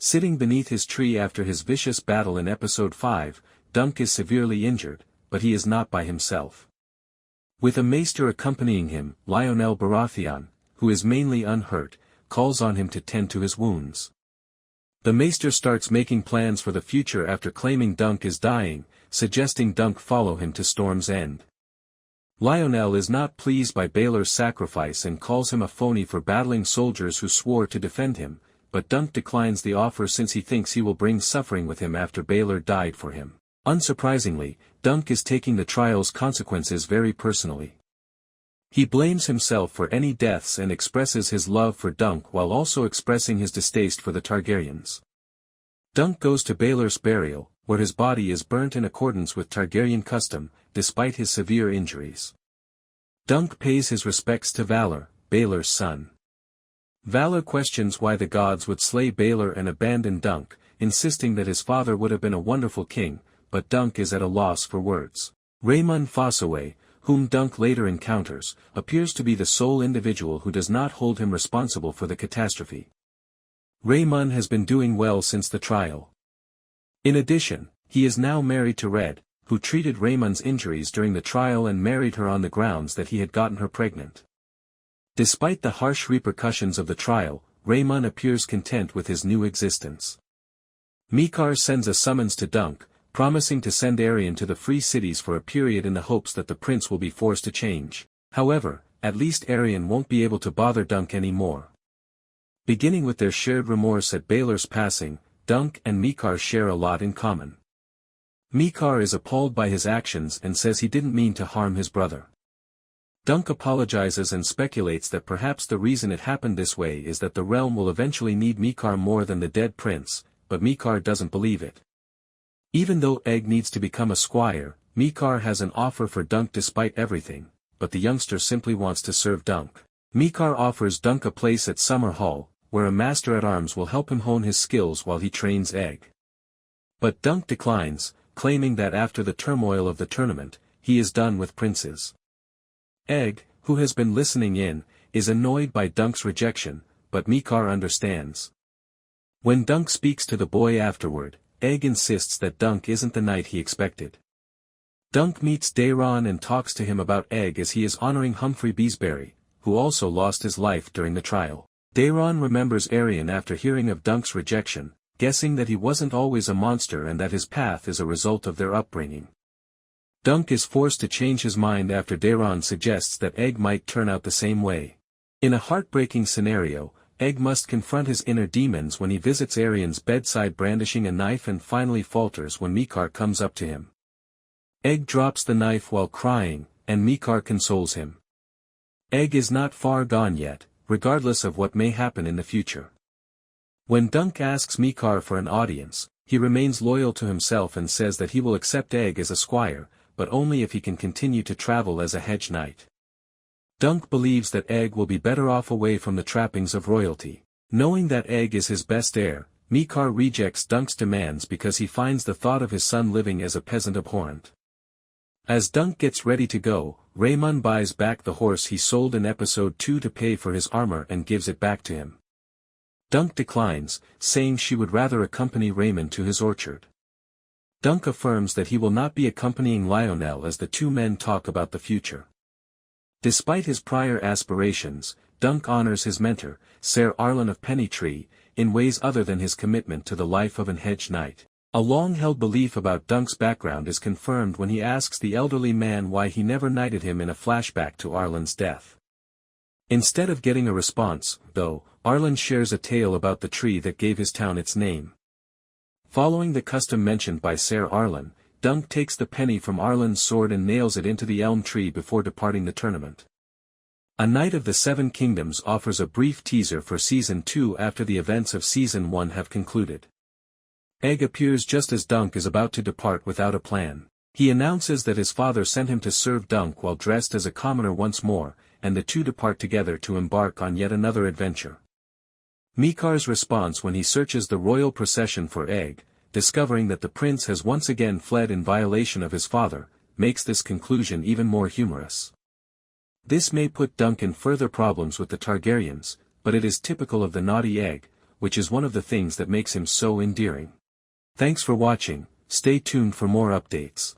Sitting beneath his tree after his vicious battle in episode 5, Dunk is severely injured, but he is not by himself. With a maester accompanying him, Lyonel Baratheon, who is mainly unhurt, calls on him to tend to his wounds. The maester starts making plans for the future after claiming Dunk is dying, suggesting Dunk follow him to Storm's End. Lyonel is not pleased by Baelor's sacrifice and calls him a phony for battling soldiers who swore to defend him, but Dunk declines the offer since he thinks he will bring suffering with him after Baelor died for him. Unsurprisingly, Dunk is taking the trial's consequences very personally. He blames himself for any deaths and expresses his love for Dunk while also expressing his distaste for the Targaryens. Dunk goes to Baelor's burial, where his body is burnt in accordance with Targaryen custom, despite his severe injuries. Dunk pays his respects to Valarr, Baelor's son. Valarr questions why the gods would slay Baelor and abandon Dunk, insisting that his father would have been a wonderful king, but Dunk is at a loss for words. Raymun Fossoway, whom Dunk later encounters, appears to be the sole individual who does not hold him responsible for the catastrophe. Raymun has been doing well since the trial. In addition, he is now married to Red, who treated Raymun's injuries during the trial and married her on the grounds that he had gotten her pregnant. Despite the harsh repercussions of the trial, Raymun appears content with his new existence. Maester sends a summons to Dunk, promising to send Arryn to the Free Cities for a period in the hopes that the prince will be forced to change. However, at least Arryn won't be able to bother Dunk anymore. Beginning with their shared remorse at Baelor's passing, Dunk and Maester share a lot in common. Maester is appalled by his actions and says he didn't mean to harm his brother. Dunk apologizes and speculates that perhaps the reason it happened this way is that the realm will eventually need Maester more than the dead prince, but Maester doesn't believe it. Even though Egg needs to become a squire, Maester has an offer for Dunk despite everything, but the youngster simply wants to serve Dunk. Maester offers Dunk a place at Summer Hall, where a master-at-arms will help him hone his skills while he trains Egg. But Dunk declines, claiming that after the turmoil of the tournament, he is done with princes. Egg, who has been listening in, is annoyed by Dunk's rejection, but Maester understands. When Dunk speaks to the boy afterward, Egg insists that Dunk isn't the knight he expected. Dunk meets Daeron and talks to him about Egg as he is honoring Humphrey Beesbury, who also lost his life during the trial. Daeron remembers Arryn after hearing of Dunk's rejection, guessing that he wasn't always a monster and that his path is a result of their upbringing. Dunk is forced to change his mind after Daeron suggests that Egg might turn out the same way. In a heartbreaking scenario, Egg must confront his inner demons when he visits Arryn's bedside brandishing a knife and finally falters when Maester comes up to him. Egg drops the knife while crying, and Maester consoles him. Egg is not far gone yet, regardless of what may happen in the future. When Dunk asks Maester for an audience, he remains loyal to himself and says that he will accept Egg as a squire, but only if he can continue to travel as a hedge knight. Dunk believes that Egg will be better off away from the trappings of royalty. Knowing that Egg is his best heir, Maester rejects Dunk's demands because he finds the thought of his son living as a peasant abhorrent. As Dunk gets ready to go, Raymun buys back the horse he sold in episode 2 to pay for his armor and gives it back to him. Dunk declines, saying she would rather accompany Raymun to his orchard. Dunk affirms that he will not be accompanying Lyonel as the two men talk about the future. Despite his prior aspirations, Dunk honors his mentor, Ser Arlen of Pennytree, in ways other than his commitment to the life of an hedge knight. A long-held belief about Dunk's background is confirmed when he asks the elderly man why he never knighted him in a flashback to Arlen's death. Instead of getting a response, though, Arlen shares a tale about the tree that gave his town its name. Following the custom mentioned by Ser Arlen, Dunk takes the penny from Arlen's sword and nails it into the elm tree before departing the tournament. A Knight of the Seven Kingdoms offers a brief teaser for Season 2 after the events of Season 1 have concluded. Egg appears just as Dunk is about to depart without a plan. He announces that his father sent him to serve Dunk while dressed as a commoner once more, and the two depart together to embark on yet another adventure. Maester's response when he searches the royal procession for Egg, discovering that the prince has once again fled in violation of his father, makes this conclusion even more humorous. This may put Dunk in further problems with the Targaryens, but it is typical of the naughty Egg, which is one of the things that makes him so endearing. Thanks for watching, stay tuned for more updates.